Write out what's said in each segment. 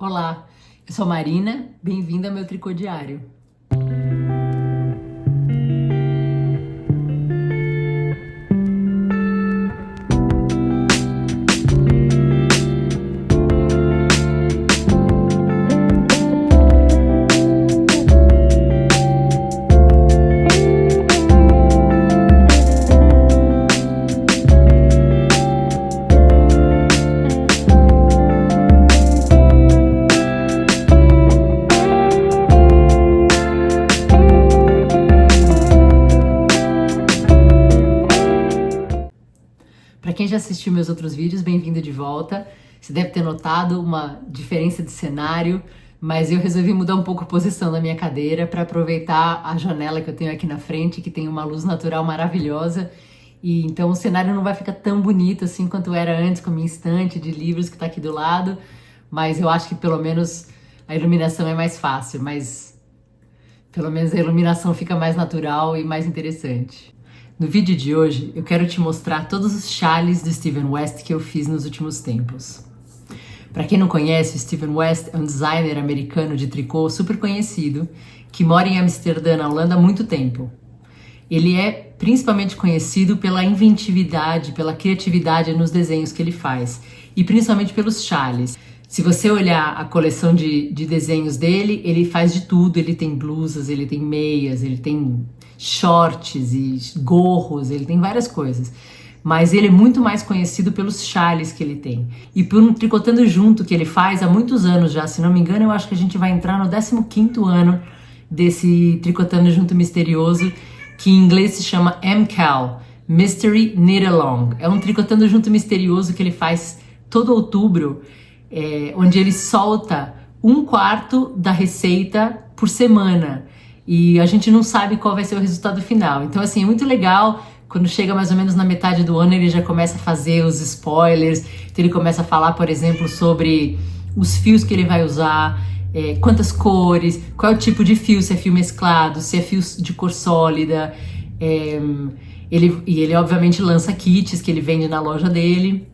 Olá, eu sou a Marina, bem-vinda ao meu tricô diário. Para quem já assistiu meus outros vídeos, bem-vindo de volta. Você deve ter notado uma diferença de cenário, mas eu resolvi mudar um pouco a posição da minha cadeira para aproveitar a janela que eu tenho aqui na frente, que tem uma luz natural maravilhosa. E então o cenário não vai ficar tão bonito assim quanto era antes, com a minha estante de livros que está aqui do lado, mas eu acho que pelo menos a iluminação é mais fácil, mas pelo menos a iluminação fica mais natural e mais interessante. No vídeo de hoje, eu quero te mostrar todos os chales do Steven West que eu fiz nos últimos tempos. Para quem não conhece, o Steven West é um designer americano de tricô super conhecido, que mora em Amsterdã, na Holanda, há muito tempo. Ele é principalmente conhecido pela inventividade, pela criatividade nos desenhos que ele faz, e principalmente pelos chales. Se você olhar a coleção de desenhos dele, ele faz de tudo. Ele tem blusas, ele tem meias, ele tem shorts e gorros, ele tem várias coisas. Mas ele é muito mais conhecido pelos chales que ele tem. E por um tricotando junto que ele faz há muitos anos já. Se não me engano, eu acho que a gente vai entrar no 15º ano desse tricotando junto misterioso, que em inglês se chama MCAL, Mystery Knit Along. É um tricotando junto misterioso que ele faz todo outubro, onde ele solta 1/4 da receita por semana e a gente não sabe qual vai ser o resultado final. Então assim, é muito legal. Quando chega mais ou menos na metade do ano, ele já começa a fazer os spoilers. Então ele começa a falar, por exemplo, sobre os fios que ele vai usar, quantas cores, qual é o tipo de fio, se é fio mesclado, se é fio de cor sólida. Ele obviamente lança kits que ele vende na loja dele,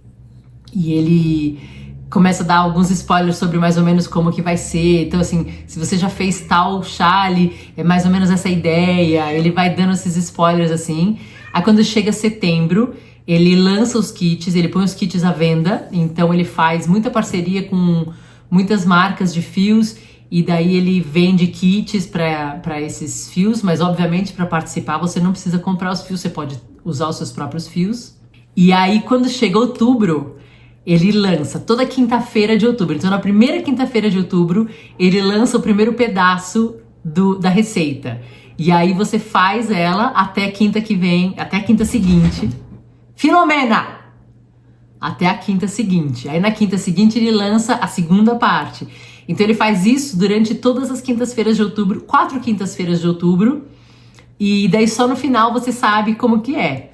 e ele começa a dar alguns spoilers sobre mais ou menos como que vai ser. Então assim, se você já fez tal chale, é mais ou menos essa ideia. Ele vai dando esses spoilers assim. Aí quando chega setembro, ele lança os kits, ele põe os kits à venda. Então ele faz muita parceria com muitas marcas de fios, e daí ele vende kits para esses fios. Mas obviamente, para participar, você não precisa comprar os fios, você pode usar os seus próprios fios. E aí quando chega outubro, ele lança toda quinta-feira de outubro. Então na primeira quinta-feira de outubro, ele lança o primeiro pedaço da receita. E aí você faz ela até quinta que vem, até a quinta seguinte. Filomena! Até a quinta seguinte. Aí na quinta seguinte ele lança a segunda parte. Então ele faz isso durante todas as quintas-feiras de outubro, 4 quintas-feiras de outubro. E daí só no final você sabe como que é.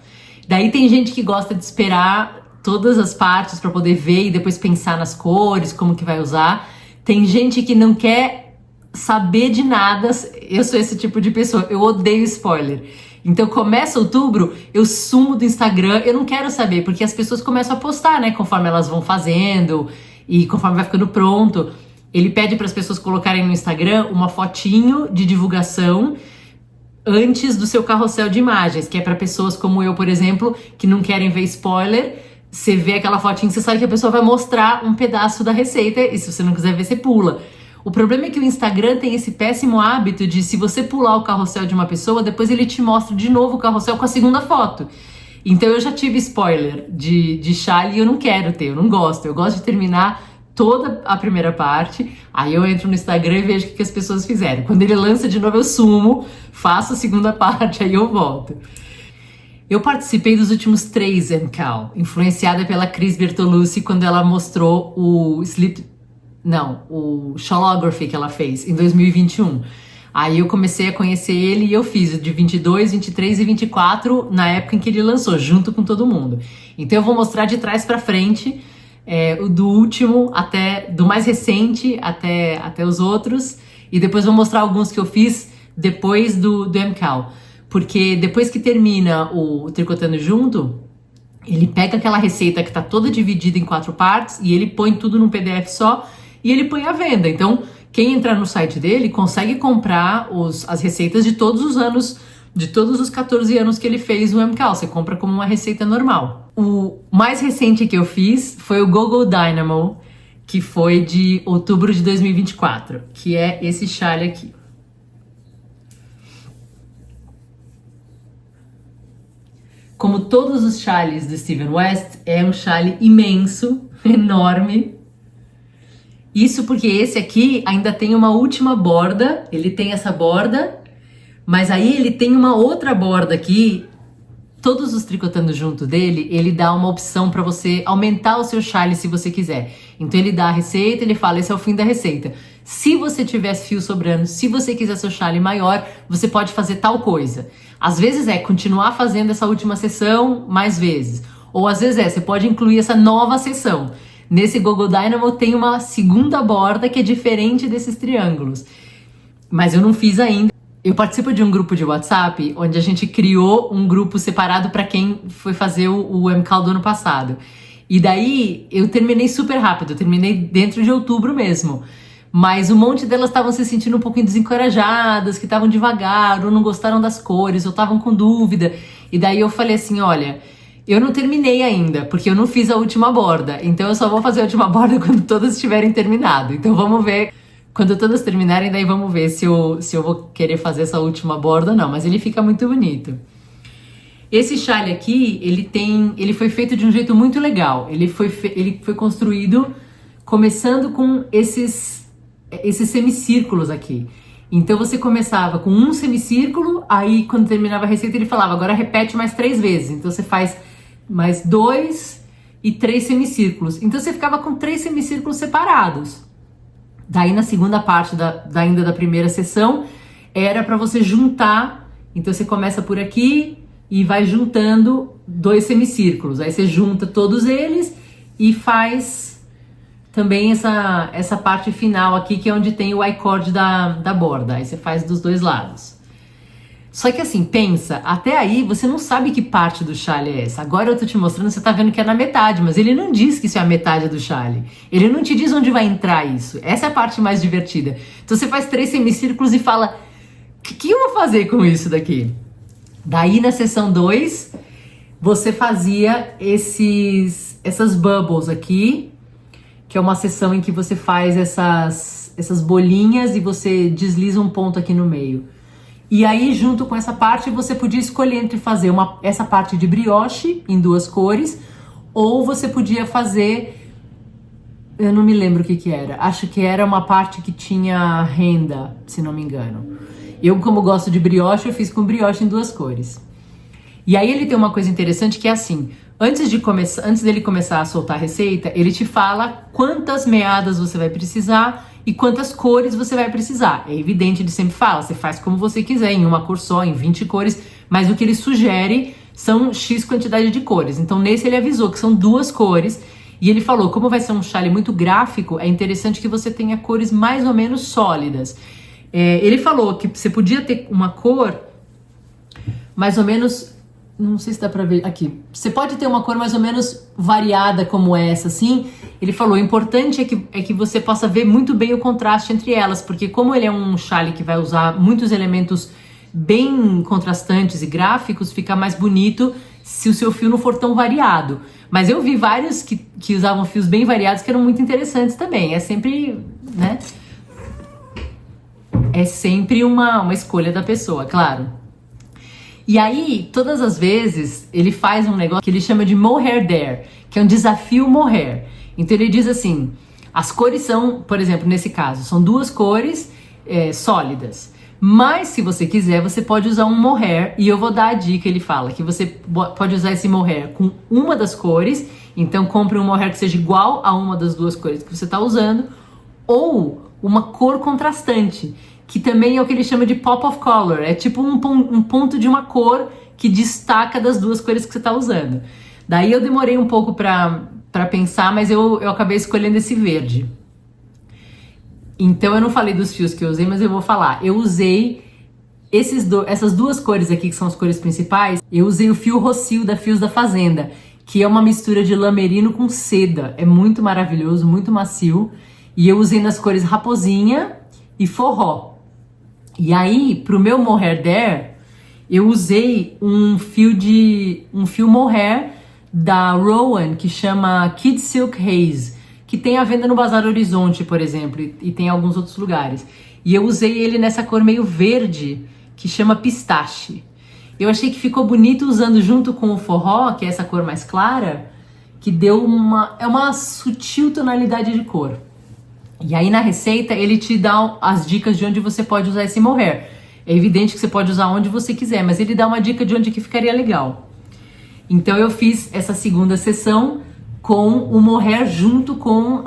Daí tem gente que gosta de esperar todas as partes para poder ver e depois pensar nas cores, como que vai usar. Tem gente que não quer saber de nada. Eu sou esse tipo de pessoa, eu odeio spoiler. Então começa outubro, eu sumo do Instagram, eu não quero saber, porque as pessoas começam a postar, né, conforme elas vão fazendo e conforme vai ficando pronto. Ele pede para as pessoas colocarem no Instagram uma fotinho de divulgação antes do seu carrossel de imagens, que é para pessoas como eu, por exemplo, que não querem ver spoiler. Você vê aquela fotinha, você sabe que a pessoa vai mostrar um pedaço da receita, e se você não quiser ver, você pula. O problema é que o Instagram tem esse péssimo hábito de, se você pular o carrossel de uma pessoa, depois ele te mostra de novo o carrossel com a segunda foto. Então eu já tive spoiler de chale e eu não quero ter, eu não gosto. Eu gosto de terminar toda a primeira parte, aí eu entro no Instagram e vejo o que as pessoas fizeram. Quando ele lança de novo, eu sumo, faço a segunda parte, aí eu volto. Eu participei dos últimos 3 MCAL, influenciada pela Cris Bertolucci, quando ela mostrou o Shalography que ela fez em 2021. Aí eu comecei a conhecer ele e eu fiz o de 22, 23 e 24 na época em que ele lançou, junto com todo mundo. Então eu vou mostrar de trás pra frente, do último do mais recente até os outros, e depois vou mostrar alguns que eu fiz depois do MCAL. Porque depois que termina o Tricotando Junto, ele pega aquela receita que tá toda dividida em 4 partes e ele põe tudo num PDF só e ele põe à venda. Então, quem entrar no site dele consegue comprar as receitas de todos os anos, de todos os 14 anos que ele fez o MCAL. Você compra como uma receita normal. O mais recente que eu fiz foi o Go-Go Dynamo, que foi de outubro de 2024, que é esse chale aqui. Como todos os chales do Steven West, é um chale imenso, enorme. Isso porque esse aqui ainda tem uma última borda, ele tem essa borda, mas aí ele tem uma outra borda aqui. Todos os tricotando junto dele, ele dá uma opção para você aumentar o seu chale se você quiser. Então ele dá a receita, ele fala, esse é o fim da receita. Se você tiver fio sobrando, se você quiser seu chale maior, você pode fazer tal coisa. Às vezes é continuar fazendo essa última sessão mais vezes. Ou às vezes você pode incluir essa nova sessão. Nesse Go-Go Dynamo tem uma segunda borda que é diferente desses triângulos. Mas eu não fiz ainda. Eu participo de um grupo de WhatsApp onde a gente criou um grupo separado para quem foi fazer o MCAL do ano passado. E daí eu terminei super rápido, eu terminei dentro de outubro mesmo. Mas um monte delas estavam se sentindo um pouquinho desencorajadas, que estavam devagar, ou não gostaram das cores, ou estavam com dúvida. E daí eu falei assim, olha, eu não terminei ainda, porque eu não fiz a última borda. Então eu só vou fazer a última borda quando todas tiverem terminado. Então vamos ver, quando todas terminarem, daí vamos ver se eu vou querer fazer essa última borda ou não. Mas ele fica muito bonito. Esse chale aqui, ele foi feito de um jeito muito legal. Ele foi construído começando com esses semicírculos aqui. Então você começava com um semicírculo, aí quando terminava a receita ele falava, agora repete mais 3 vezes. Então você faz mais 2 e 3 semicírculos. Então você ficava com 3 semicírculos separados. Daí na segunda parte ainda da primeira sessão, era para você juntar. Então você começa por aqui e vai juntando 2 semicírculos. Aí você junta todos eles e faz também essa parte final aqui, que é onde tem o I-cord da borda. Aí você faz dos 2 lados. Só que assim, pensa, até aí você não sabe que parte do chale é essa. Agora eu tô te mostrando, você tá vendo que é na metade, mas ele não diz que isso é a metade do chale. Ele não te diz onde vai entrar isso. Essa é a parte mais divertida. Então você faz 3 semicírculos e fala, o que eu vou fazer com isso daqui? Daí na seção 2, você fazia essas bubbles aqui, que é uma seção em que você faz essas bolinhas e você desliza um ponto aqui no meio. E aí, junto com essa parte, você podia escolher entre fazer essa parte de brioche em 2 cores, ou você podia fazer, eu não me lembro o que era, acho que era uma parte que tinha renda, se não me engano. Eu, como gosto de brioche, eu fiz com brioche em 2 cores. E aí ele tem uma coisa interessante que é assim, antes dele começar a soltar a receita, ele te fala quantas meadas você vai precisar e quantas cores você vai precisar. É evidente, ele sempre fala, você faz como você quiser, em uma cor só, em 20 cores, mas o que ele sugere são X quantidade de cores. Então nesse ele avisou que são 2 cores, e ele falou, como vai ser um chale muito gráfico, é interessante que você tenha cores mais ou menos sólidas. Ele falou que você podia ter uma cor mais ou menos, não sei se dá pra ver aqui, você pode ter uma cor mais ou menos variada como essa, assim. Ele falou, o importante é que você possa ver muito bem o contraste entre elas, porque como ele é um chale que vai usar muitos elementos bem contrastantes e gráficos, fica mais bonito se o seu fio não for tão variado. Mas eu vi vários que usavam fios bem variados que eram muito interessantes também. É sempre, né? É sempre uma escolha da pessoa, claro. E aí, todas as vezes, ele faz um negócio que ele chama de Mohair Dare, que é um desafio mohair. Então ele diz assim, as cores são, por exemplo, nesse caso, são 2 cores sólidas. Mas se você quiser, você pode usar um mohair, e eu vou dar a dica, ele fala, que você pode usar esse mohair com uma das cores, então compre um mohair que seja igual a uma das 2 cores que você está usando, ou uma cor contrastante, que também é o que ele chama de pop of color, é tipo um ponto de uma cor que destaca das 2 cores que você está usando. Daí eu demorei um pouco para pensar, mas eu acabei escolhendo esse verde. Então eu não falei dos fios que eu usei, mas eu vou falar. Eu usei essas 2 cores aqui, que são as cores principais, eu usei o fio Rocio da Fios da Fazenda, que é uma mistura de lã merino com seda. É muito maravilhoso, muito macio. E eu usei nas cores raposinha e forró. E aí, pro meu mohair there, eu usei um fio mohair da Rowan, que chama Kid Silk Haze, que tem à venda no Bazar Horizonte, por exemplo, e tem em alguns outros lugares. E eu usei ele nessa cor meio verde, que chama pistache. Eu achei que ficou bonito usando junto com o forró, que é essa cor mais clara, que deu uma sutil tonalidade de cor. E aí na receita ele te dá as dicas de onde você pode usar esse mohair. É evidente que você pode usar onde você quiser, mas ele dá uma dica de onde que ficaria legal. Então eu fiz essa segunda sessão com o mohair junto com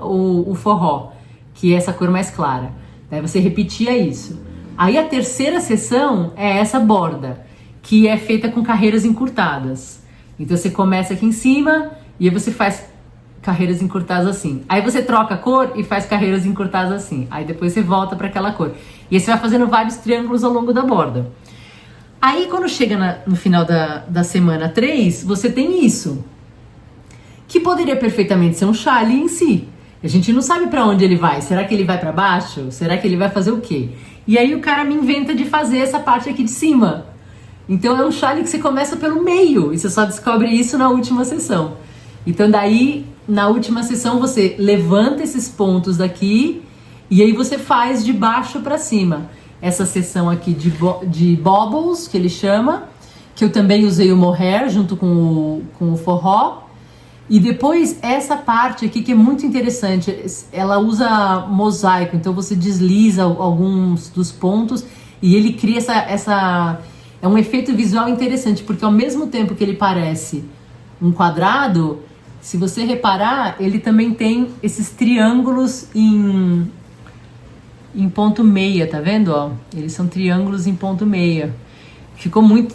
o forró, que é essa cor mais clara. Daí você repetia isso. Aí a terceira sessão é essa borda, que é feita com carreiras encurtadas. Então você começa aqui em cima e aí você faz carreiras encurtadas assim. Aí você troca a cor e faz carreiras encurtadas assim. Aí depois você volta para aquela cor. E aí você vai fazendo vários triângulos ao longo da borda. Aí quando chega no final da semana 3, você tem isso. Que poderia perfeitamente ser um chale em si. A gente não sabe para onde ele vai. Será que ele vai para baixo? Será que ele vai fazer o quê? E aí o cara me inventa de fazer essa parte aqui de cima. Então é um chale que você começa pelo meio. E você só descobre isso na última sessão. Então daí, na última sessão, você levanta esses pontos daqui e aí você faz de baixo para cima. Essa sessão aqui de bobbles, que ele chama, que eu também usei o mohair junto com o forró. E depois essa parte aqui que é muito interessante, ela usa mosaico, então você desliza alguns dos pontos e ele cria é um efeito visual interessante, porque ao mesmo tempo que ele parece um quadrado, se você reparar, ele também tem esses triângulos em ponto meia, tá vendo? Ó? Eles são triângulos em ponto meia.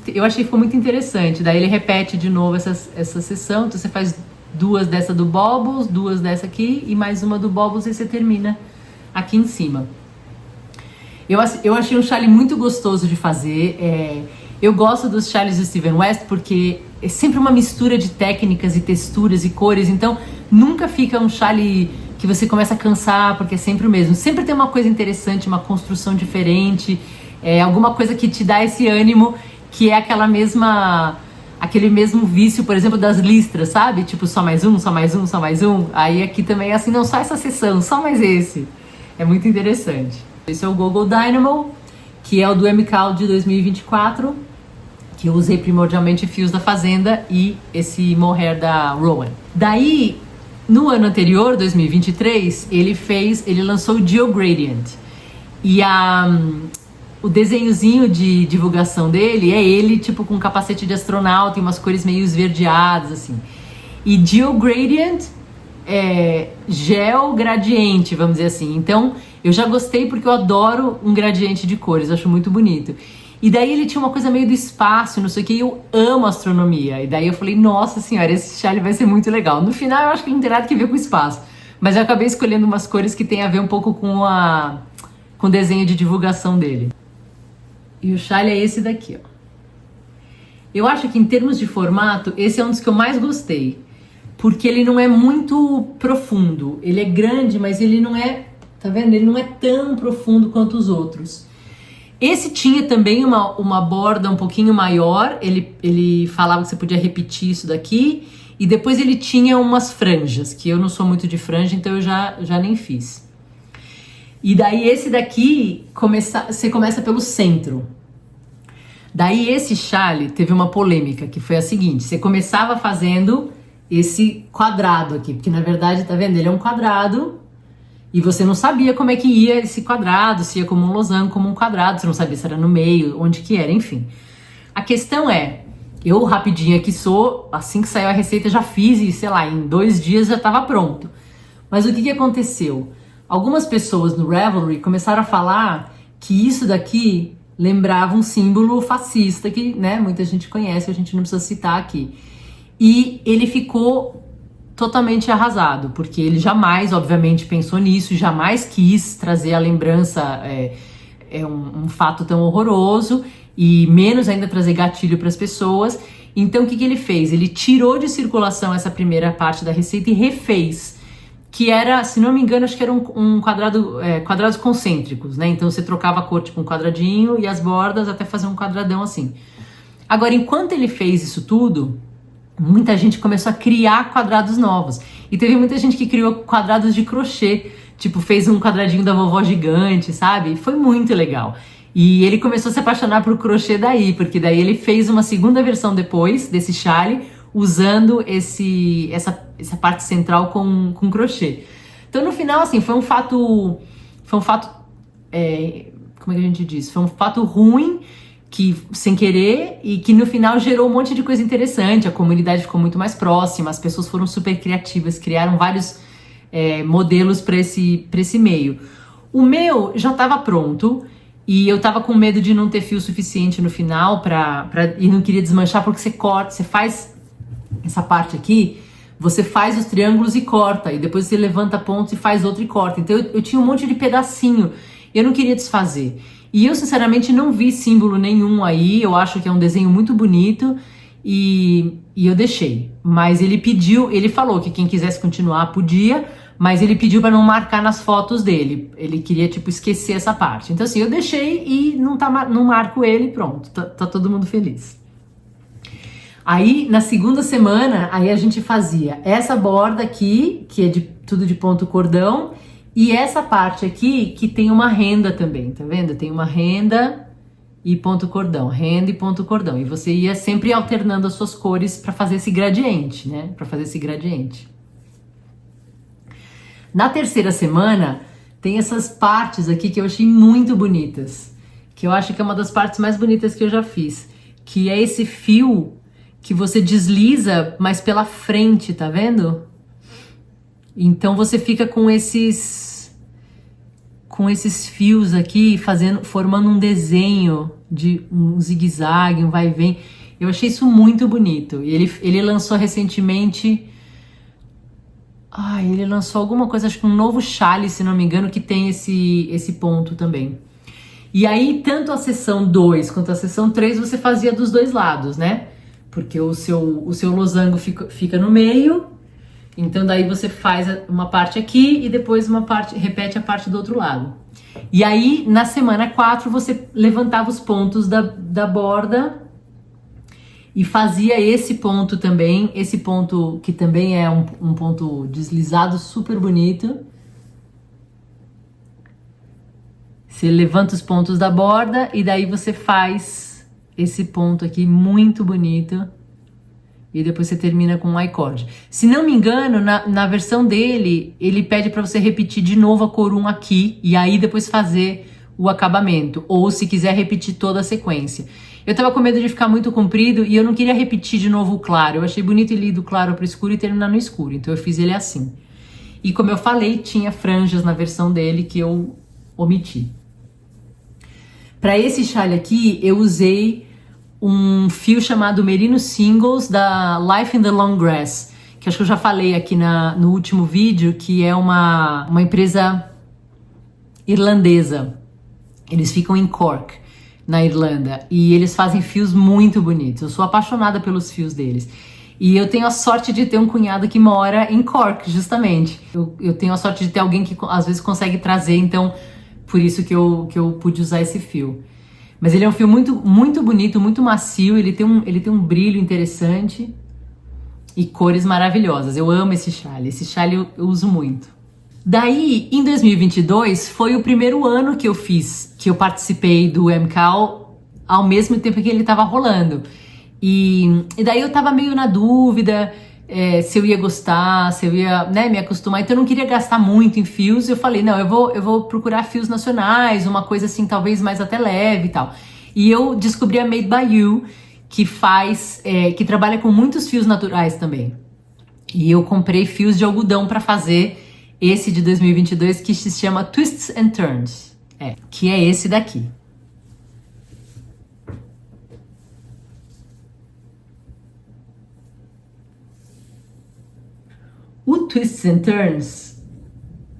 Eu achei que ficou muito interessante. Daí ele repete de novo essa sessão, então você faz duas dessa do Bobbles, duas dessa aqui e mais uma do Bobbles e você termina aqui em cima. Eu achei um chale muito gostoso de fazer. Eu gosto dos chales do Steven West porque é sempre uma mistura de técnicas e texturas e cores, então nunca fica um chale que você começa a cansar, porque é sempre o mesmo. Sempre tem uma coisa interessante, uma construção diferente, alguma coisa que te dá esse ânimo, que é aquele mesmo vício, por exemplo, das listras, sabe? Tipo, só mais um, só mais um, só mais um. Aí aqui também é assim, não, só essa sessão, só mais esse. É muito interessante. Esse é o Google Dynamo, que é o do MCAL de 2024, que eu usei primordialmente fios da Fazenda e esse mohair da Rowan. Daí, no ano anterior, 2023, ele lançou o Geo Gradient. E o desenhozinho de divulgação dele é ele, tipo, com um capacete de astronauta e umas cores meio esverdeadas, assim. E Geo Gradient é gel gradiente, vamos dizer assim. Então, eu já gostei porque eu adoro um gradiente de cores, acho muito bonito. E daí ele tinha uma coisa meio do espaço, não sei o que, e eu amo astronomia. E daí eu falei, nossa senhora, esse chale vai ser muito legal. No final eu acho que ele não tem nada a ver com o espaço. Mas eu acabei escolhendo umas cores que tem a ver um pouco com o desenho de divulgação dele. E o chale é esse daqui, ó. Eu acho que em termos de formato, esse é um dos que eu mais gostei. Porque ele não é muito profundo. Ele é grande, mas ele não é, tá vendo? Ele não é tão profundo quanto os outros. Esse tinha também uma borda um pouquinho maior, ele falava que você podia repetir isso daqui, e depois ele tinha umas franjas, que eu não sou muito de franja, então eu já nem fiz. E daí esse daqui, você começa pelo centro. Daí esse chale teve uma polêmica, que foi a seguinte, você começava fazendo esse quadrado aqui, porque na verdade, tá vendo? Ele é um quadrado, e você não sabia como é que ia esse quadrado, se ia como um losango, como um quadrado, você não sabia se era no meio, onde que era, enfim. A questão é, eu rapidinho aqui assim que saiu a receita já fiz e, sei lá, em 2 dias já estava pronto. Mas o que aconteceu? Algumas pessoas no Ravelry começaram a falar que isso daqui lembrava um símbolo fascista que, né, muita gente conhece, a gente não precisa citar aqui. E ele ficou totalmente arrasado, porque ele jamais, obviamente, pensou nisso, jamais quis trazer a lembrança, um fato tão horroroso, e menos ainda trazer gatilho para as pessoas. Então o que ele fez? Ele tirou de circulação essa primeira parte da receita e refez. que era, se não me engano, acho que era um quadrado, quadrados concêntricos, né? Então você trocava a cor, tipo um quadradinho, e as bordas até fazer um quadradão assim. Agora, enquanto ele fez isso tudo, muita gente começou a criar quadrados novos. E teve muita gente que criou quadrados de crochê, tipo, fez um quadradinho da vovó gigante, sabe? Foi muito legal. E ele começou a se apaixonar por crochê daí, porque daí ele fez uma segunda versão depois desse chale, usando essa parte central com crochê. Então, no final, assim, foi um fato, como é que a gente diz? Foi um fato ruim, que sem querer, e que no final gerou um monte de coisa interessante. A comunidade ficou muito mais próxima, as pessoas foram super criativas, criaram vários modelos para esse meio. O meu já estava pronto, e eu tava com medo de não ter fio suficiente no final e não queria desmanchar, porque você corta, você faz essa parte aqui, você faz os triângulos e corta, e depois você levanta pontos e faz outro e corta. Então eu tinha um monte de pedacinho, eu não queria desfazer. E eu sinceramente não vi símbolo nenhum aí, eu acho que é um desenho muito bonito, e eu deixei. Mas ele falou que quem quisesse continuar podia, mas ele pediu para não marcar nas fotos dele. Ele queria, tipo, esquecer essa parte. Então, assim, eu deixei e não marco ele, pronto, tá todo mundo feliz. Aí, na segunda semana, aí a gente fazia essa borda aqui, que é tudo de ponto cordão, e essa parte aqui, que tem uma renda também, tá vendo? Tem uma renda e ponto cordão, renda e ponto cordão. E você ia sempre alternando as suas cores para fazer esse gradiente, né? Para fazer esse gradiente. Na terceira semana, tem essas partes aqui que eu achei muito bonitas, que eu acho que é uma das partes mais bonitas que eu já fiz, que é esse fio que você desliza, mas pela frente, tá vendo? Então você fica com esses fios aqui, formando um desenho de um zigue-zague, um vai e vem. Eu achei isso muito bonito. E ele lançou recentemente... ele lançou alguma coisa, acho que um novo chale, se não me engano, que tem esse ponto também. E aí, tanto a seção 2 quanto a seção 3, você fazia dos dois lados, né? Porque o seu losango fica no meio, então daí você faz uma parte aqui e depois repete a parte do outro lado. E aí, na semana 4, você levantava os pontos da borda e fazia esse ponto também, esse ponto que também é um ponto deslizado, super bonito. Você levanta os pontos da borda e daí você faz esse ponto aqui muito bonito. E depois você termina com um I-cord. Se não me engano, na versão dele, ele pede para você repetir de novo a cor 1 aqui e aí depois fazer o acabamento. Ou se quiser repetir toda a sequência. Eu tava com medo de ficar muito comprido e eu não queria repetir de novo o claro. Eu achei bonito ele ir do claro pro escuro e terminar no escuro. Então eu fiz ele assim. E como eu falei, tinha franjas na versão dele que eu omiti. Para esse chale aqui, eu usei um fio chamado Merino Singles da Life in the Long Grass, que acho que eu já falei aqui no último vídeo, que é uma empresa irlandesa. Eles ficam em Cork, na Irlanda, e eles fazem fios muito bonitos. Eu sou apaixonada pelos fios deles. E eu tenho a sorte de ter um cunhado que mora em Cork, justamente. Eu tenho a sorte de ter alguém que às vezes consegue trazer, então por isso que eu pude usar esse fio. Mas ele é um fio muito, muito bonito, muito macio, ele tem um brilho interessante e cores maravilhosas. Eu amo esse chale eu uso muito. Daí, em 2022, foi o primeiro ano que eu participei do MCAL ao mesmo tempo que ele estava rolando. E daí eu tava meio na dúvida se eu ia gostar, se eu ia, né, me acostumar. Então eu não queria gastar muito em fios. Eu falei, não, eu vou procurar fios nacionais, uma coisa assim, talvez mais até leve e tal. E eu descobri a Made by You, que trabalha com muitos fios naturais também. E eu comprei fios de algodão para fazer esse de 2022, que se chama Twists and Turns, que é esse daqui. O Twists and Turns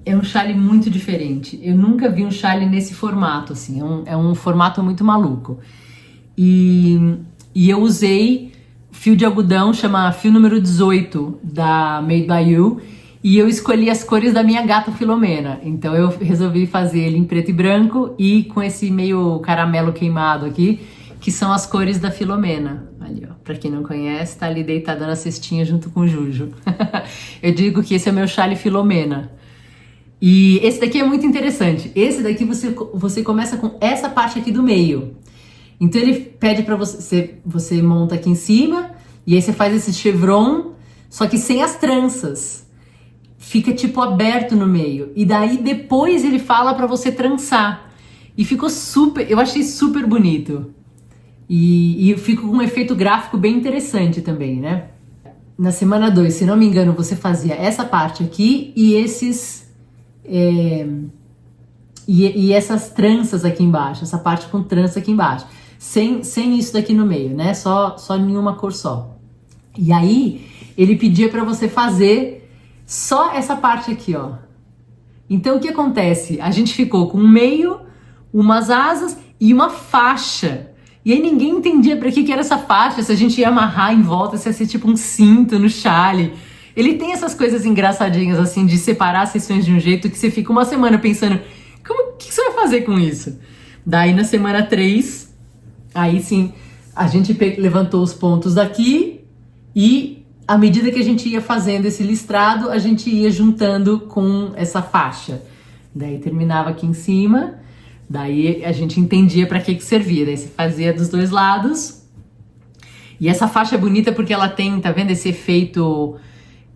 é um chale muito diferente. Eu nunca vi um chale nesse formato, assim. É um formato muito maluco. E eu usei fio de algodão, chama fio número 18 da Made by You. E eu escolhi as cores da minha gata Filomena. Então eu resolvi fazer ele em preto e branco e com esse meio caramelo queimado aqui, que são as cores da Filomena. Ali, ó. Pra quem não conhece, tá ali deitada na cestinha junto com o Juju. Eu digo que esse é o meu chale Filomena. E esse daqui é muito interessante. Esse daqui você começa com essa parte aqui do meio. Então ele pede pra você monta aqui em cima e aí você faz esse chevron, só que sem as tranças. Fica tipo aberto no meio. E daí depois ele fala pra você trançar. E ficou eu achei super bonito. E fica com um efeito gráfico bem interessante também, né? Na semana 2, se não me engano, você fazia essa parte aqui e e essas tranças aqui embaixo, essa parte com trança aqui embaixo. Sem isso daqui no meio, né? Só em uma cor só. E aí, ele pedia pra você fazer só essa parte aqui, ó. Então, o que acontece? A gente ficou com um meio, umas asas e uma faixa. E aí ninguém entendia pra que era essa faixa, se a gente ia amarrar em volta, se ia ser tipo um cinto no chale. Ele tem essas coisas engraçadinhas, assim, de separar as sessões de um jeito que você fica uma semana pensando, o que você vai fazer com isso? Daí na semana 3, aí sim, a gente levantou os pontos daqui e à medida que a gente ia fazendo esse listrado, a gente ia juntando com essa faixa. Daí terminava aqui em cima, daí a gente entendia para que servia. Daí você fazia dos dois lados. E essa faixa é bonita porque ela tem, tá vendo esse efeito,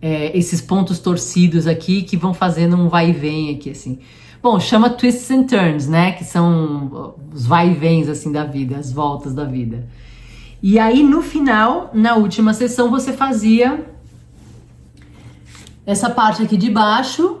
esses pontos torcidos aqui que vão fazendo um vai e vem aqui, assim. Bom, chama twists and turns, né? Que são os vai e vens, assim, da vida, as voltas da vida. E aí, no final, na última sessão, você fazia essa parte aqui de baixo.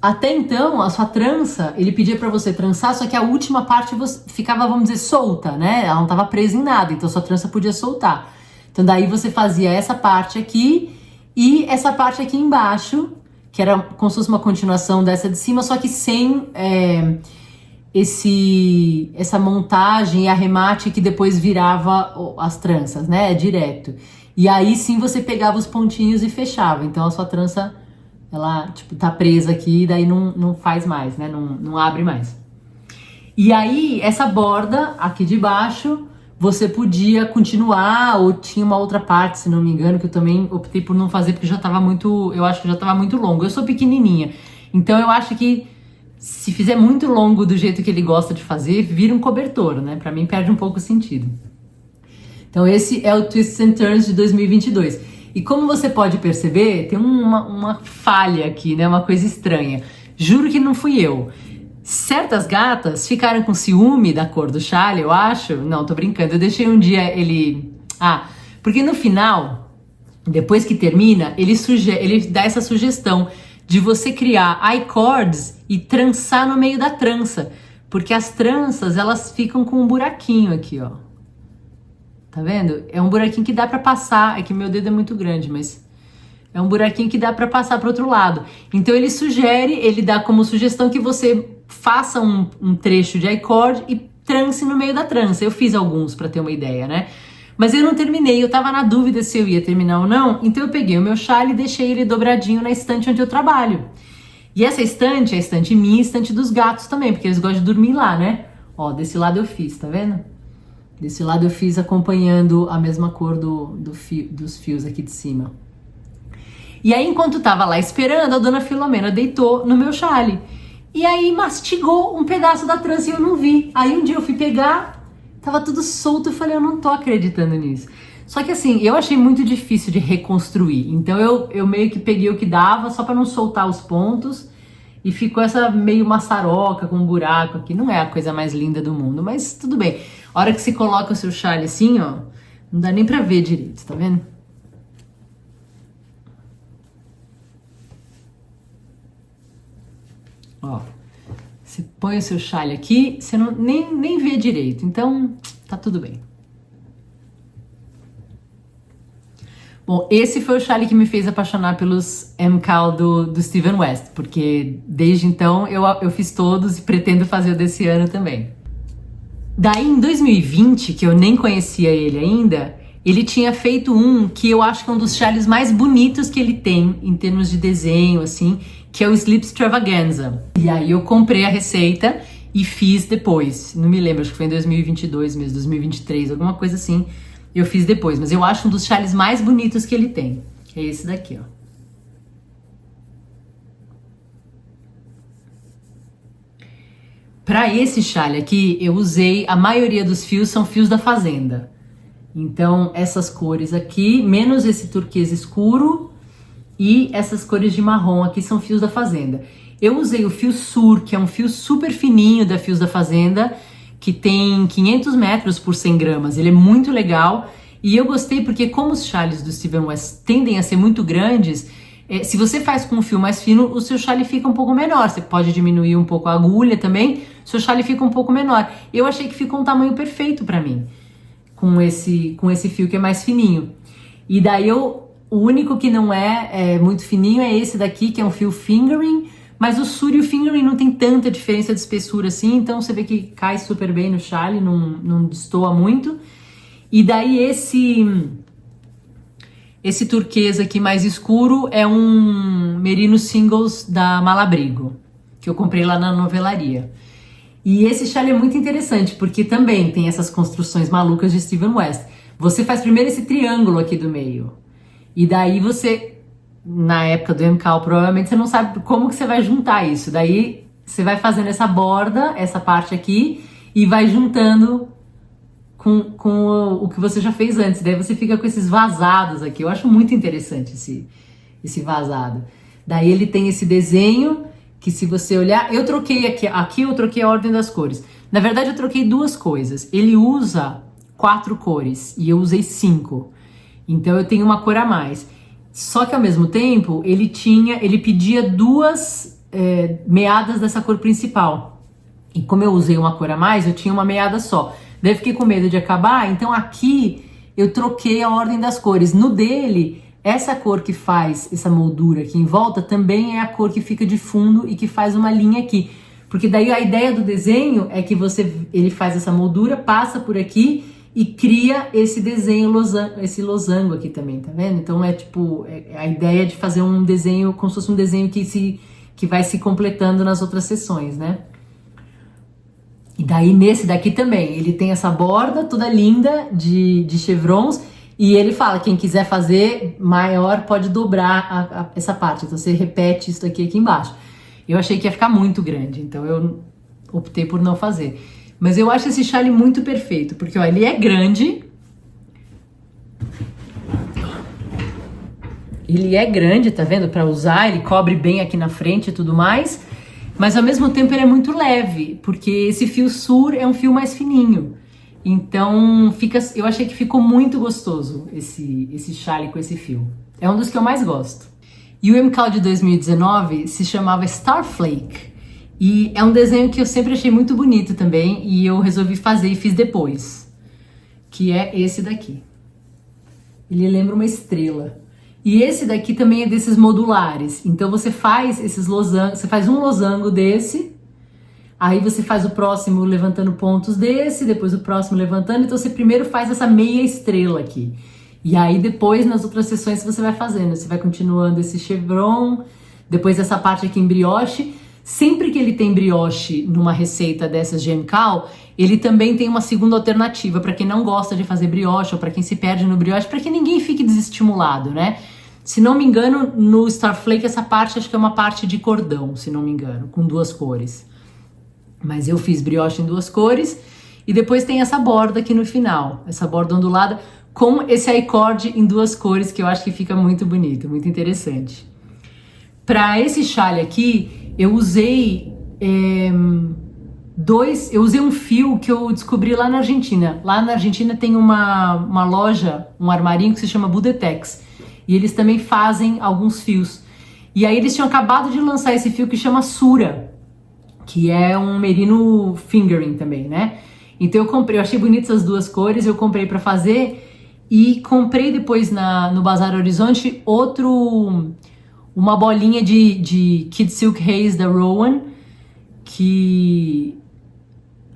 Até então, a sua trança, ele pedia pra você trançar, só que a última parte ficava, vamos dizer, solta, né? Ela não tava presa em nada, então sua trança podia soltar. Então daí você fazia essa parte aqui e essa parte aqui embaixo, que era como se fosse uma continuação dessa de cima, só que sem essa montagem e arremate que depois virava as tranças, né? Direto. E aí sim você pegava os pontinhos e fechava. Então a sua trança, ela tipo tá presa aqui e daí não faz mais, né? Não abre mais. E aí essa borda aqui de baixo você podia continuar ou tinha uma outra parte, se não me engano, que eu também optei por não fazer porque eu acho que já tava muito longo. Eu sou pequenininha, então eu acho que se fizer muito longo do jeito que ele gosta de fazer, vira um cobertor, né? Pra mim perde um pouco o sentido. Então esse é o Twists and Turns de 2022. E como você pode perceber, tem uma falha aqui, né? Uma coisa estranha. Juro que não fui eu. Certas gatas ficaram com ciúme da cor do chale, eu acho. Não, tô brincando. Eu deixei um dia ele... porque no final, depois que termina, ele dá essa sugestão de você criar I-cords e trançar no meio da trança. Porque as tranças, elas ficam com um buraquinho aqui, ó. Tá vendo? É um buraquinho que dá pra passar. É que meu dedo é muito grande, mas... é um buraquinho que dá pra passar pro outro lado. Então ele dá como sugestão que você faça um trecho de I-cord e trance no meio da trança. Eu fiz alguns pra ter uma ideia, né? Mas eu não terminei, eu tava na dúvida se eu ia terminar ou não, então eu peguei o meu chale e deixei ele dobradinho na estante onde eu trabalho. E essa estante é a estante minha e a estante dos gatos também, porque eles gostam de dormir lá, né? Ó, desse lado eu fiz, tá vendo? Desse lado eu fiz acompanhando a mesma cor dos fios aqui de cima. E aí, enquanto tava lá esperando, a dona Filomena deitou no meu chale. E aí mastigou um pedaço da trança e eu não vi. Aí um dia eu fui pegar... tava tudo solto, eu falei, eu não tô acreditando nisso. Só que assim, eu achei muito difícil de reconstruir. Então eu meio que peguei o que dava, só pra não soltar os pontos. E ficou essa meio maçaroca com um buraco aqui. Não é a coisa mais linda do mundo, mas tudo bem. A hora que você coloca o seu chale assim, ó, não dá nem pra ver direito, tá vendo? Ó, você põe o seu chale aqui, você nem vê direito, então tá tudo bem. Bom, esse foi o chale que me fez apaixonar pelos MCAL do Steven West, porque desde então eu fiz todos e pretendo fazer o desse ano também. Daí em 2020, que eu nem conhecia ele ainda, ele tinha feito um que eu acho que é um dos chales mais bonitos que ele tem em termos de desenho, assim, que é o Sleep Extravaganza. E aí eu comprei a receita e fiz depois. Não me lembro, acho que foi em 2022 mesmo, 2023, alguma coisa assim. Eu fiz depois, mas eu acho um dos chales mais bonitos que ele tem. Que é esse daqui, ó. Para esse chale aqui, eu usei, a maioria dos fios são fios da Fazenda. Então, essas cores aqui, menos esse turquesa escuro e essas cores de marrom aqui são fios da Fazenda. Eu usei o fio Sur, que é um fio super fininho da Fios da Fazenda, que tem 500 metros por 100 gramas. Ele é muito legal e eu gostei porque como os chales do Steven West tendem a ser muito grandes, se você faz com um fio mais fino, o seu chale fica um pouco menor. Você pode diminuir um pouco a agulha também, o seu chale fica um pouco menor. Eu achei que ficou um tamanho perfeito para mim, com esse fio que é mais fininho. E daí o único que não é muito fininho é esse daqui, que é um fio fingering, mas o Sur e o fingering não tem tanta diferença de espessura assim, então você vê que cai super bem no chale, não destoa muito. E daí esse turquesa aqui mais escuro é um Merino Singles da Malabrigo, que eu comprei lá na novelaria. E esse chale é muito interessante, porque também tem essas construções malucas de Steven West. Você faz primeiro esse triângulo aqui do meio, e daí você, na época do MCAL, provavelmente você não sabe como que você vai juntar isso. Daí você vai fazendo essa borda, essa parte aqui, e vai juntando com o que você já fez antes. Daí você fica com esses vazados aqui. Eu acho muito interessante esse vazado. Daí ele tem esse desenho que, se você olhar, eu troquei aqui eu troquei a ordem das cores. Na verdade eu troquei duas coisas. Ele usa 4 cores e eu usei 5. Então eu tenho uma cor a mais. Só que ao mesmo tempo ele pedia 2 meadas dessa cor principal. E como eu usei uma cor a mais, eu tinha uma meada só. Daí eu fiquei com medo de acabar, então aqui eu troquei a ordem das cores. No dele, essa cor que faz essa moldura aqui em volta também é a cor que fica de fundo e que faz uma linha aqui. Porque daí a ideia do desenho é que ele faz essa moldura, passa por aqui e cria esse desenho, esse losango aqui também, tá vendo? Então é tipo, a ideia de fazer um desenho, como se fosse um desenho que vai se completando nas outras seções, né? E daí nesse daqui também, ele tem essa borda toda linda de chevrons, e ele fala, quem quiser fazer maior pode dobrar essa parte, então você repete isso aqui embaixo. Eu achei que ia ficar muito grande, então eu optei por não fazer. Mas eu acho esse chale muito perfeito, porque ó, ele é grande. Ele é grande, tá vendo? Para usar, ele cobre bem aqui na frente e tudo mais. Mas ao mesmo tempo ele é muito leve, porque esse fio Sur é um fio mais fininho. Então eu achei que ficou muito gostoso esse chale com esse fio. É um dos que eu mais gosto. E o MCAL de 2019 se chamava Starflake. E é um desenho que eu sempre achei muito bonito também, e eu resolvi fazer e fiz depois. Que é esse daqui. Ele lembra uma estrela. E esse daqui também é desses modulares. Então você faz esses losangos, você faz um losango desse, aí você faz o próximo levantando pontos desse, depois o próximo levantando. Então você primeiro faz essa meia estrela aqui. E aí depois nas outras sessões você vai fazendo, você vai continuando esse chevron, depois essa parte aqui em brioche. Sempre que ele tem brioche numa receita dessas de MCAL, ele também tem uma segunda alternativa para quem não gosta de fazer brioche ou para quem se perde no brioche, para que ninguém fique desestimulado, né? Se não me engano, no Starflake essa parte acho que é uma parte de cordão, se não me engano, com 2 cores. Mas eu fiz brioche em 2 cores e depois tem essa borda aqui no final, essa borda ondulada com esse I-cord em 2 cores que eu acho que fica muito bonito, muito interessante. Para esse chale aqui, eu usei eu usei um fio que eu descobri lá na Argentina. Lá na Argentina tem uma loja, um armarinho que se chama Budetex. E eles também fazem alguns fios. E aí eles tinham acabado de lançar esse fio que chama Sura, que é um merino fingering também, né? Então eu achei bonitas as 2 cores, eu comprei para fazer e comprei depois no Bazar Horizonte uma bolinha de Kid Silk Haze da Rowan, que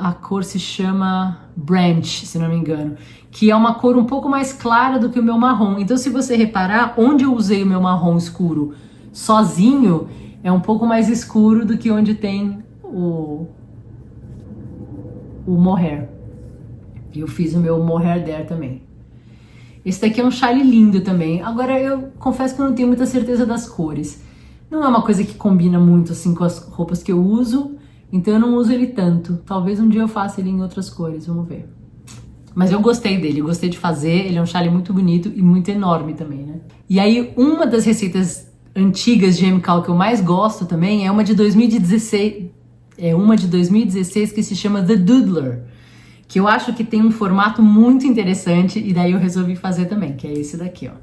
a cor se chama Branch, se não me engano, que é uma cor um pouco mais clara do que o meu marrom. Então, se você reparar, onde eu usei o meu marrom escuro sozinho, é um pouco mais escuro do que onde tem o mohair. Eu fiz o meu mohair there também. Esse daqui é um chale lindo também. Agora, eu confesso que eu não tenho muita certeza das cores. Não é uma coisa que combina muito assim com as roupas que eu uso, então eu não uso ele tanto. Talvez um dia eu faça ele em outras cores, vamos ver. Mas eu gostei dele, eu gostei de fazer. Ele é um chale muito bonito e muito enorme também, né? E aí, uma das receitas antigas de MCAL que eu mais gosto também é uma de 2016. É uma de 2016 que se chama The Doodler, que eu acho que tem um formato muito interessante e daí eu resolvi fazer também, que é esse daqui, ó.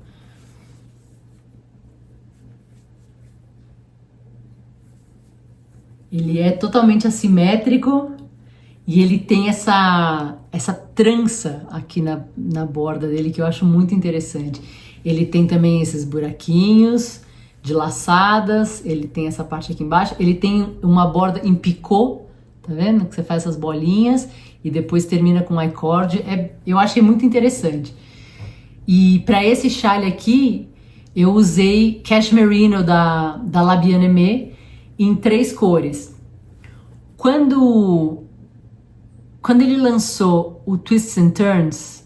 Ele é totalmente assimétrico e ele tem essa trança aqui na borda dele que eu acho muito interessante. Ele tem também esses buraquinhos de laçadas, ele tem essa parte aqui embaixo, ele tem uma borda em picô, tá vendo? Que você faz essas bolinhas e depois termina com I-cord. Eu achei muito interessante. E para esse chale aqui, eu usei Cashmerino da La Bien-Aimée em 3 cores. Quando ele lançou o Twists and Turns,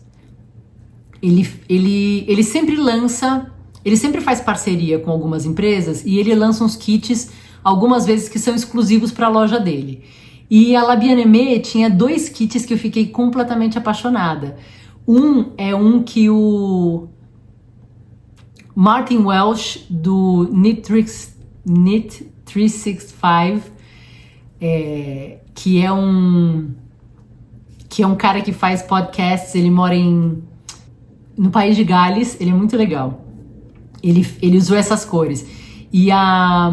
ele sempre lança, ele sempre faz parceria com algumas empresas e ele lança uns kits, algumas vezes que são exclusivos para a loja dele. E a La Bien-Aimée tinha 2 kits que eu fiquei completamente apaixonada. Um é um que o Martin Welsh, do Knit 365, que é um cara que faz podcasts, ele mora no País de Gales, ele é muito legal. Ele usou essas cores. E a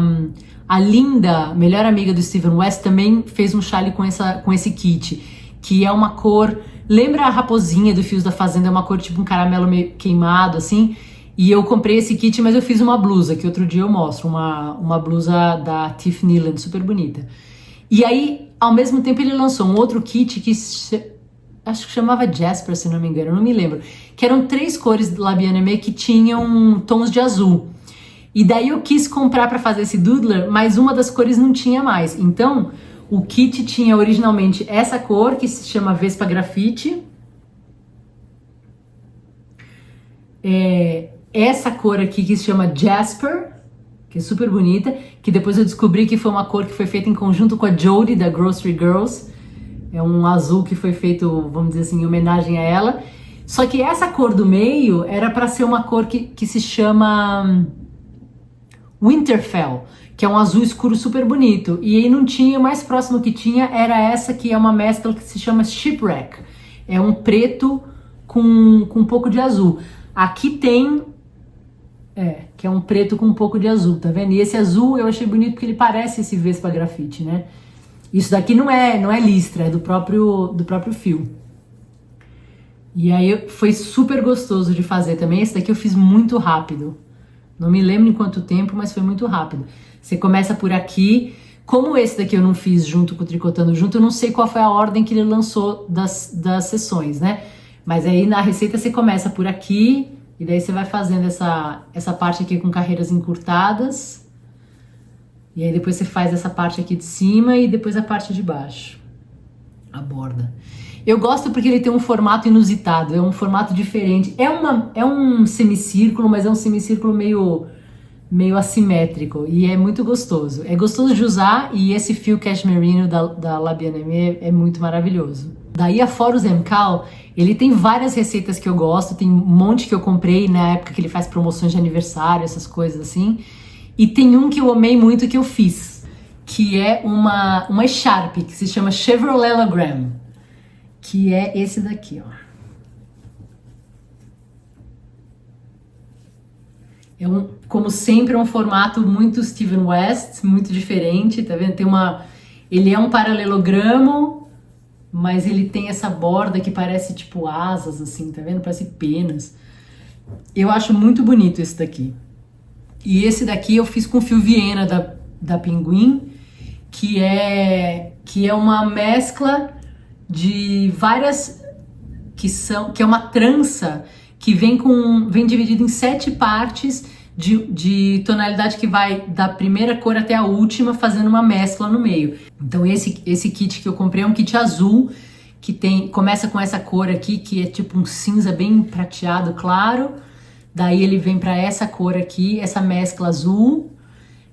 Linda, melhor amiga do Steven West, também fez um chale com esse kit, que é uma cor, lembra a raposinha do Fios da Fazenda, é uma cor tipo um caramelo meio queimado, assim. E eu comprei esse kit, mas eu fiz uma blusa, que outro dia eu mostro, uma blusa da Tiffany Land, super bonita. E aí, ao mesmo tempo, ele lançou um outro kit que acho que chamava Jasper, se não me engano, eu não me lembro, que eram 3 cores do La Bien-Aimée que tinham tons de azul. E daí eu quis comprar para fazer esse doodler, mas uma das cores não tinha mais. Então, o kit tinha originalmente essa cor, que se chama Vespa Graffiti. Essa cor aqui que se chama Jasper, que é super bonita, que depois eu descobri que foi uma cor que foi feita em conjunto com a Jodie, da Grocery Girls. É um azul que foi feito, vamos dizer assim, em homenagem a ela. Só que essa cor do meio era para ser uma cor que se chama Winterfell, que é um azul escuro super bonito. E aí não tinha, o mais próximo que tinha era essa, que é uma mescla que se chama Shipwreck. É um preto com um pouco de azul. Aqui tem... que é um preto com um pouco de azul, tá vendo? E esse azul eu achei bonito porque ele parece esse Vespa Graffiti, né? Isso daqui não é listra, é do próprio fio. E aí foi super gostoso de fazer também. Esse daqui eu fiz muito rápido. Não me lembro em quanto tempo, mas foi muito rápido. Você começa por aqui. Como esse daqui eu não fiz junto com o Tricotando Junto, eu não sei qual foi a ordem que ele lançou das sessões, né? Mas aí na receita você começa por aqui, e daí você vai fazendo essa parte aqui com carreiras encurtadas. E aí depois você faz essa parte aqui de cima e depois a parte de baixo. A borda. Eu gosto porque ele tem um formato inusitado, é um formato diferente. É um semicírculo, mas é um semicírculo meio assimétrico e é muito gostoso. É gostoso de usar e esse fio cashmerino da La Bien-Aimée é muito maravilhoso. Daí a Foros MCAL, ele tem várias receitas que eu gosto, tem um monte que eu comprei na época que ele faz promoções de aniversário, essas coisas assim. E tem um que eu amei muito que eu fiz, que é uma echarpe que se chama Chevrolelogram, que é esse daqui, ó. Como sempre, é um formato muito Steven West, muito diferente, tá vendo? Ele é um paralelogramo, mas ele tem essa borda que parece tipo asas, assim, tá vendo? Parece penas. Eu acho muito bonito esse daqui. E esse daqui eu fiz com fio Viena da Pinguim, que é uma mescla de várias, que é uma trança que vem dividido em 7 partes de tonalidade que vai da primeira cor até a última, fazendo uma mescla no meio. Então esse kit que eu comprei é um kit azul, que começa com essa cor aqui, que é tipo um cinza bem prateado claro. Daí ele vem para essa cor aqui, essa mescla azul.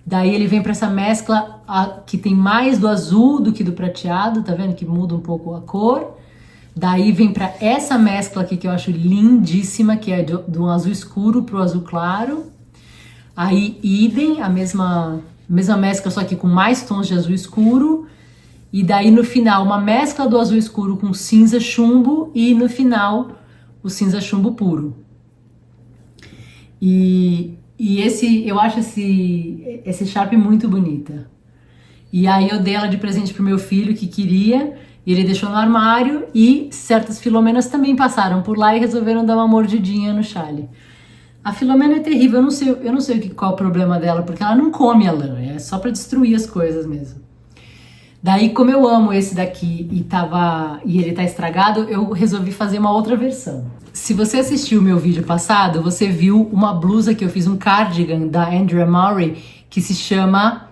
Daí ele vem para essa mescla que tem mais do azul do que do prateado, tá vendo que muda um pouco a cor. Daí vem para essa mescla aqui que eu acho lindíssima, que é do azul escuro pro azul claro. Aí idem, a mesma mescla, só que com mais tons de azul escuro. E daí no final uma mescla do azul escuro com cinza chumbo e no final o cinza chumbo puro. E eu acho esse Sharpie muito bonita. E aí eu dei ela de presente pro meu filho que queria, e ele deixou no armário, e certas Filomenas também passaram por lá e resolveram dar uma mordidinha no chale. A Filomena é terrível, eu não sei qual é o problema dela, porque ela não come a lã, é só pra destruir as coisas mesmo. Daí, como eu amo esse daqui e ele tá estragado, eu resolvi fazer uma outra versão. Se você assistiu o meu vídeo passado, você viu uma blusa que eu fiz, um cardigan da Andrea Mowry, que se chama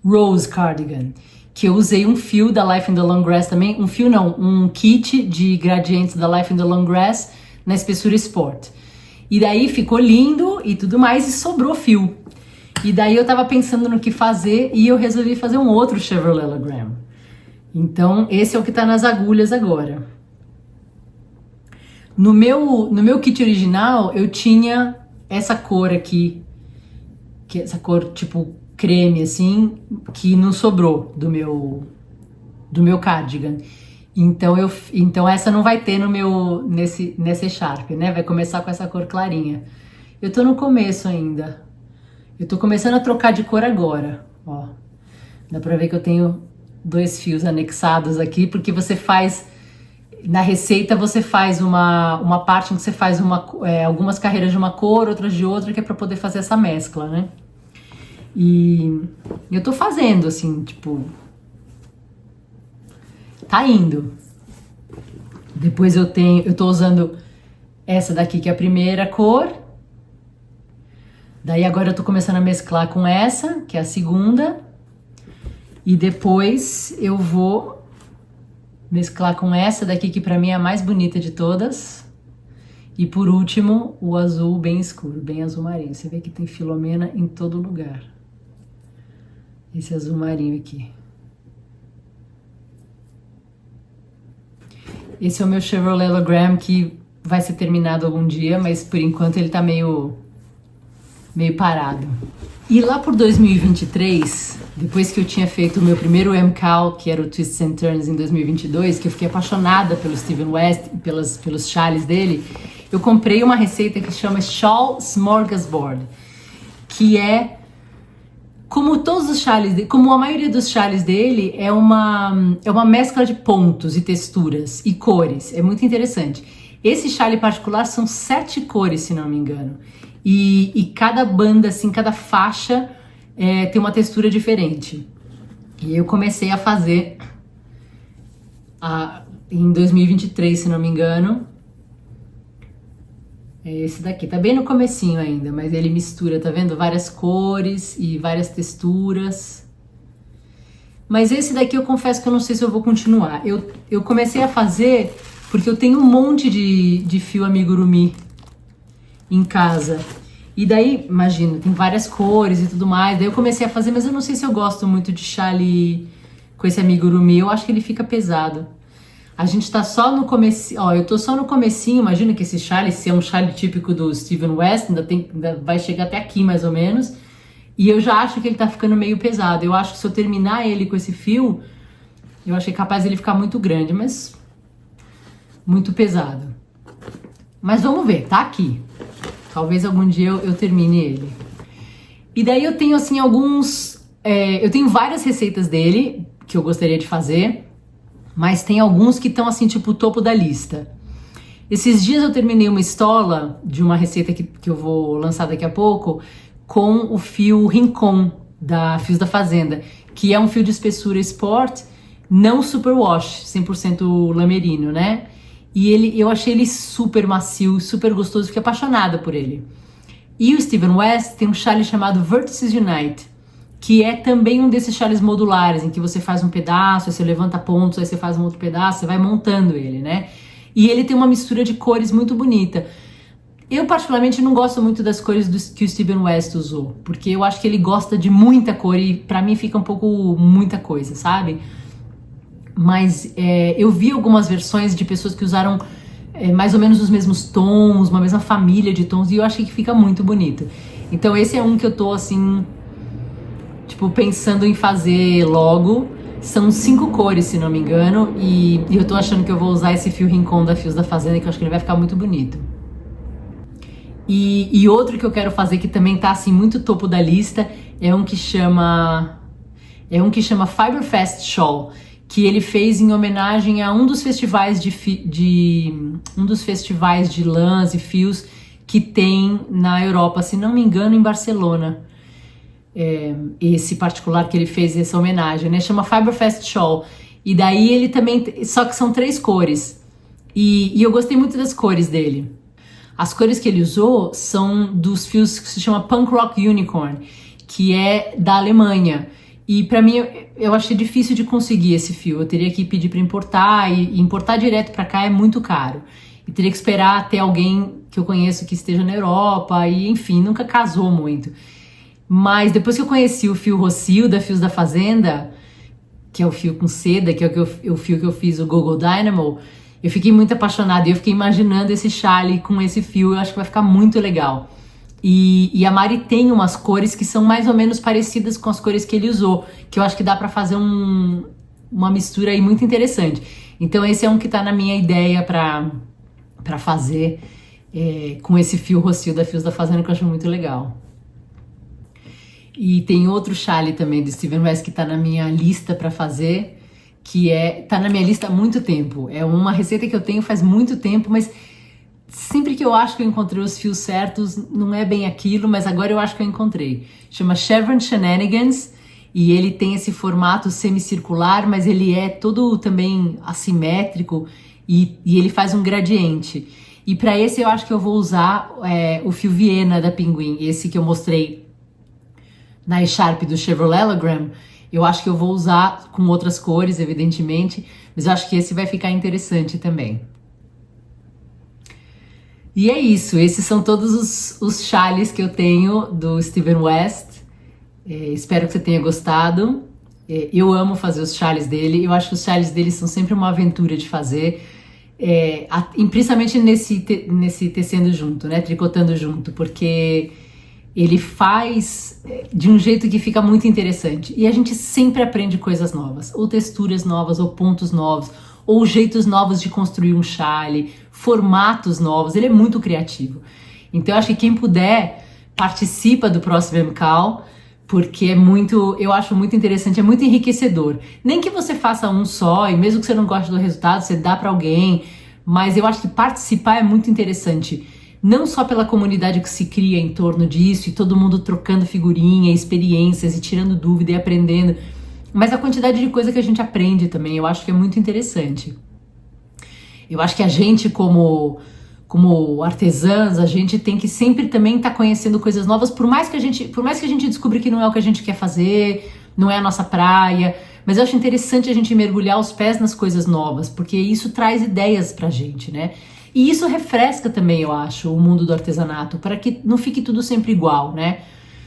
Rose Cardigan, que eu usei um fio da Life in the Long Grass também, um kit de gradientes da Life in the Long Grass na espessura Sport. E daí ficou lindo e tudo mais, e sobrou fio. E daí eu tava pensando no que fazer e eu resolvi fazer um outro Chevrolet. Então esse é o que tá nas agulhas agora. No meu kit original eu tinha essa cor aqui, que é essa cor tipo creme assim, que não sobrou do meu cardigan. Então essa não vai ter nesse Sharpie, né? Vai começar com essa cor clarinha. Eu tô no começo ainda. Eu tô começando a trocar de cor agora, ó. Dá pra ver que eu tenho 2 fios anexados aqui, porque você faz, na receita você faz uma parte em que você faz algumas carreiras de uma cor, outras de outra, que é pra poder fazer essa mescla, né? E eu tô fazendo assim, tipo, tá indo. Depois eu tô usando essa daqui, que é a primeira cor. Daí agora eu tô começando a mesclar com essa, que é a segunda. E depois eu vou mesclar com essa daqui, que pra mim é a mais bonita de todas. E por último, o azul bem escuro, bem azul marinho. Você vê que tem Filomena em todo lugar. Esse azul marinho aqui. Esse é o meu Chevrolet Logram, que vai ser terminado algum dia, mas por enquanto ele tá meio parado. E lá por 2023, depois que eu tinha feito o meu primeiro MCAL, que era o Twists and Turns em 2022, que eu fiquei apaixonada pelo Steven West e pelos chales dele, eu comprei uma receita que chama Shawl Smorgasbord, que é como todos os chales, como a maioria dos chales dele, é uma mescla de pontos e texturas e cores. É muito interessante. Esse chale particular são 7 cores, se não me engano. E cada banda, assim, cada faixa tem uma textura diferente. E eu comecei a fazer em 2023, se não me engano. É esse daqui, tá bem no comecinho ainda, mas ele mistura, tá vendo? Várias cores e várias texturas. Mas esse daqui eu confesso que eu não sei se eu vou continuar. Eu comecei a fazer porque eu tenho um monte de fio amigurumi em casa. E daí, imagina, tem várias cores e tudo mais. Daí eu comecei a fazer, mas eu não sei se eu gosto muito de chale com esse amigurumi. Eu acho que ele fica pesado. A gente tá só no comecinho, ó, eu tô só no comecinho. Imagina que esse chale, se é um chale típico do Steven West, ainda vai chegar até aqui mais ou menos. E eu já acho que ele tá ficando meio pesado. Eu acho que se eu terminar ele com esse fio, eu achei capaz ele ficar muito grande, mas muito pesado. Mas vamos ver, tá aqui. Talvez algum dia eu termine ele. E daí eu tenho assim eu tenho várias receitas dele que eu gostaria de fazer. Mas tem alguns que estão assim, tipo, o topo da lista. Esses dias eu terminei uma estola de uma receita que eu vou lançar daqui a pouco com o fio Rincon da Fios da Fazenda, que é um fio de espessura Sport não superwash, 100% lamerino, né? E eu achei ele super macio, super gostoso, fiquei apaixonada por ele. E o Steven West tem um chale chamado Vertices Unite, que é também um desses chales modulares, em que você faz um pedaço, aí você levanta pontos, aí você faz um outro pedaço, você vai montando ele, né? E ele tem uma mistura de cores muito bonita. Eu particularmente não gosto muito das cores que o Steven West usou, porque eu acho que ele gosta de muita cor e pra mim fica um pouco muita coisa, sabe? Mas eu vi algumas versões de pessoas que usaram mais ou menos os mesmos tons, uma mesma família de tons, e eu achei que fica muito bonito. Então esse é um que eu tô assim, tipo, pensando em fazer logo. São 5 cores, se não me engano, e eu tô achando que eu vou usar esse fio Rincon da Fios da Fazenda, que eu acho que ele vai ficar muito bonito. E outro que eu quero fazer, que também tá assim muito topo da lista, é um que chama Fiberfest Shawl, que ele fez em homenagem a um dos festivais de lãs e fios que tem na Europa, se não me engano, em Barcelona. Esse particular que ele fez essa homenagem, né? Chama Fiberfest Shawl. E daí ele também, só que são 3 cores. E eu gostei muito das cores dele. As cores que ele usou são dos fios que se chama Punk Rock Unicorn, que é da Alemanha. E pra mim, eu achei difícil de conseguir esse fio. Eu teria que pedir pra importar, e importar direto pra cá é muito caro. E teria que esperar até alguém que eu conheço que esteja na Europa, e enfim, nunca casou muito. Mas depois que eu conheci o fio Rocio da Fios da Fazenda, que é o fio com seda, que é o fio que eu fiz o Go-Go Dynamo, eu fiquei muito apaixonada e eu fiquei imaginando esse chale com esse fio. Eu acho que vai ficar muito legal. E a Mari tem umas cores que são mais ou menos parecidas com as cores que ele usou, que eu acho que dá pra fazer uma mistura aí muito interessante. Então esse é um que tá na minha ideia pra fazer com esse fio Rocio da Fios da Fazenda, que eu acho muito legal. E tem outro chale também do Steven West que tá na minha lista pra fazer, que tá na minha lista há muito tempo. É uma receita que eu tenho faz muito tempo, mas sempre que eu acho que eu encontrei os fios certos, não é bem aquilo, mas agora eu acho que eu encontrei. Chama Chevron Shenanigans, e ele tem esse formato semicircular, mas ele é todo também assimétrico, e ele faz um gradiente. E para esse eu acho que eu vou usar o fio Viena da Pinguim, esse que eu mostrei na Sharp do Chevrolelogram. Eu acho que eu vou usar com outras cores, evidentemente, mas eu acho que esse vai ficar interessante também. E é isso, esses são todos os chales que eu tenho do Steven West. Espero que você tenha gostado. Eu amo fazer os chales dele, eu acho que os chales dele são sempre uma aventura de fazer, principalmente nesse tecendo junto, né, tricotando junto, porque ele faz de um jeito que fica muito interessante. E a gente sempre aprende coisas novas, ou texturas novas, ou pontos novos, ou jeitos novos de construir um chale, formatos novos. Ele é muito criativo. Então eu acho que quem puder, participa do próximo MCAL, porque eu acho muito interessante, é muito enriquecedor. Nem que você faça um só, e mesmo que você não goste do resultado, você dá para alguém, mas eu acho que participar é muito interessante. Não só pela comunidade que se cria em torno disso, e todo mundo trocando figurinha, experiências, e tirando dúvida e aprendendo, mas a quantidade de coisa que a gente aprende também, eu acho que é muito interessante. Eu acho que a gente, como artesãs, a gente tem que sempre também estar conhecendo coisas novas, por mais que a gente descubra que não é o que a gente quer fazer, não é a nossa praia, mas eu acho interessante a gente mergulhar os pés nas coisas novas, porque isso traz ideias pra gente, né? E isso refresca também, eu acho, o mundo do artesanato, para que não fique tudo sempre igual, né?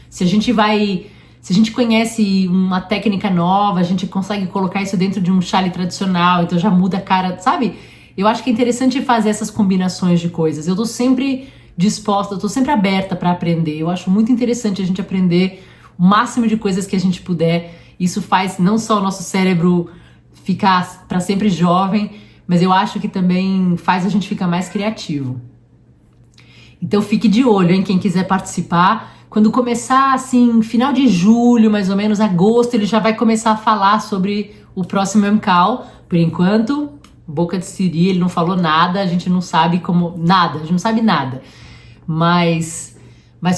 Se a gente conhece uma técnica nova, a gente consegue colocar isso dentro de um chale tradicional, então já muda a cara, sabe? Eu acho que é interessante fazer essas combinações de coisas. Eu tô sempre disposta, eu tô sempre aberta para aprender. Eu acho muito interessante a gente aprender o máximo de coisas que a gente puder. Isso faz não só o nosso cérebro ficar para sempre jovem, mas eu acho que também faz a gente ficar mais criativo. Então fique de olho, hein, quem quiser participar. Quando começar, assim, final de julho, mais ou menos, agosto, ele já vai começar a falar sobre o próximo MCAL. Por enquanto, boca de siri, ele não falou nada, a gente não sabe nada, a gente não sabe nada. Mas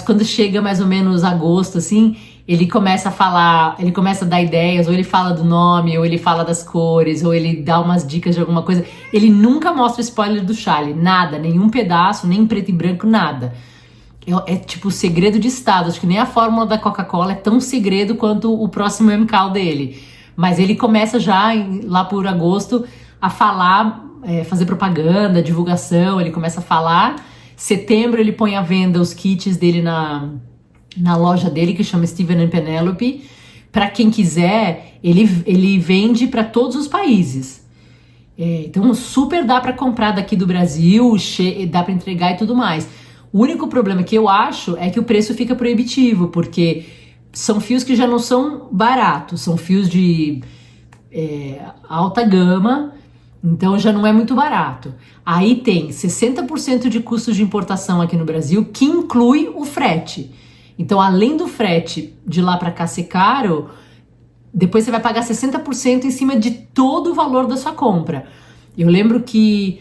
quando chega mais ou menos agosto, assim, ele começa a falar, ele começa a dar ideias, ou ele fala do nome, ou ele fala das cores, ou ele dá umas dicas de alguma coisa. Ele nunca mostra spoiler do Charlie, nada, nenhum pedaço, nem em preto e branco, nada. É tipo segredo de estado, acho que nem a fórmula da Coca-Cola é tão segredo quanto o próximo MCAL dele. Mas ele começa já, lá por agosto, a falar, fazer propaganda, divulgação, ele começa a falar. Setembro ele põe à venda os kits dele na loja dele, que chama Steven and Penelope. Para quem quiser, ele vende para todos os países. Então super dá para comprar daqui do Brasil, dá para entregar e tudo mais. O único problema que eu acho é que o preço fica proibitivo, porque são fios que já não são baratos, são fios de alta gama, então já não é muito barato. Aí tem 60% de custos de importação aqui no Brasil, que inclui o frete. Então, além do frete de lá para cá ser caro, depois você vai pagar 60% em cima de todo o valor da sua compra. Eu lembro que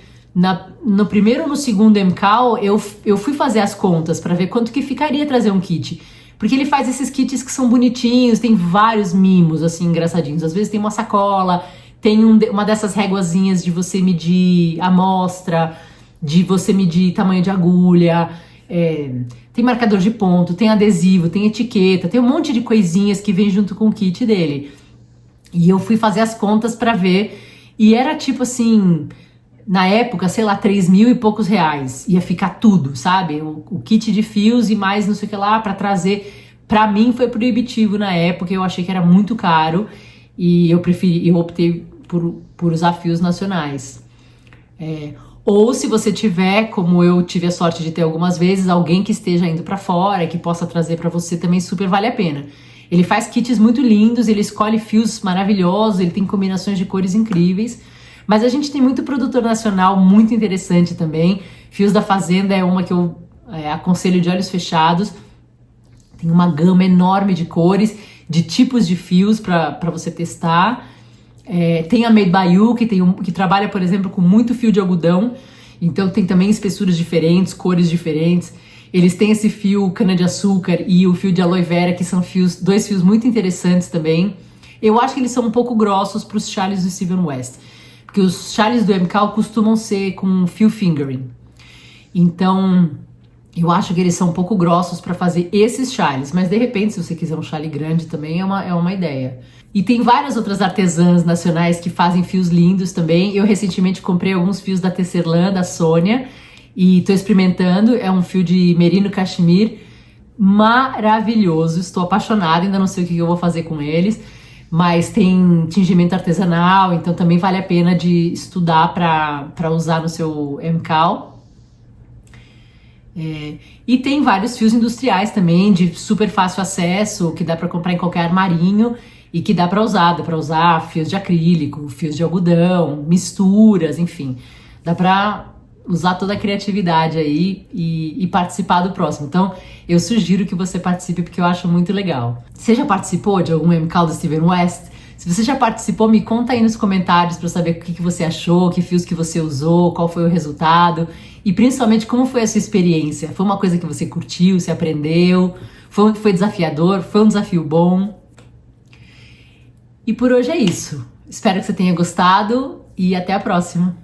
no primeiro ou no segundo MCAL, eu fui fazer as contas para ver quanto que ficaria trazer um kit. Porque ele faz esses kits que são bonitinhos, tem vários mimos, assim, engraçadinhos. Às vezes tem uma sacola, tem uma dessas réguazinhas de você medir amostra, de você medir tamanho de agulha, tem marcador de ponto, tem adesivo, tem etiqueta, tem um monte de coisinhas que vem junto com o kit dele. E eu fui fazer as contas para ver, e era tipo assim, na época, sei lá, 3.000 e poucos reais. Ia ficar tudo, sabe? O kit de fios e mais não sei o que lá para trazer. Pra mim foi proibitivo na época, eu achei que era muito caro e eu optei por usar fios nacionais. Ou se você tiver, como eu tive a sorte de ter algumas vezes, alguém que esteja indo para fora, que possa trazer para você, também super vale a pena. Ele faz kits muito lindos, ele escolhe fios maravilhosos, ele tem combinações de cores incríveis. Mas a gente tem muito produtor nacional muito interessante também. Fios da Fazenda é uma que eu aconselho de olhos fechados. Tem uma gama enorme de cores, de tipos de fios para você testar. Tem a Made by You, que trabalha, por exemplo, com muito fio de algodão. Então tem também espessuras diferentes, cores diferentes. Eles têm esse fio cana-de-açúcar e o fio de aloe vera, que são dois fios muito interessantes também. Eu acho que eles são um pouco grossos para os Charlies do Steven West. Porque os Charlies do MCAL costumam ser com fio fingering. Então, eu acho que eles são um pouco grossos para fazer esses Charlies. Mas, de repente, se você quiser um Charlie grande também, é uma ideia. E tem várias outras artesãs nacionais que fazem fios lindos também. Eu, recentemente, comprei alguns fios da Tecerlã, da Sônia. E tô experimentando. É um fio de merino cachemir maravilhoso. Estou apaixonada, ainda não sei o que eu vou fazer com eles. Mas tem tingimento artesanal, então também vale a pena de estudar para usar no seu MCAL. E tem vários fios industriais também, de super fácil acesso, que dá para comprar em qualquer armarinho e que dá para usar fios de acrílico, fios de algodão, misturas, enfim. Dá para usar toda a criatividade aí e participar do próximo. Então, eu sugiro que você participe porque eu acho muito legal. Você já participou de algum MCAL do Steven West? Se você já participou, me conta aí nos comentários para eu saber o que você achou, que fios que você usou, qual foi o resultado e principalmente como foi a sua experiência. Foi uma coisa que você curtiu, você aprendeu? Foi desafiador? Foi um desafio bom? E por hoje é isso. Espero que você tenha gostado e até a próxima.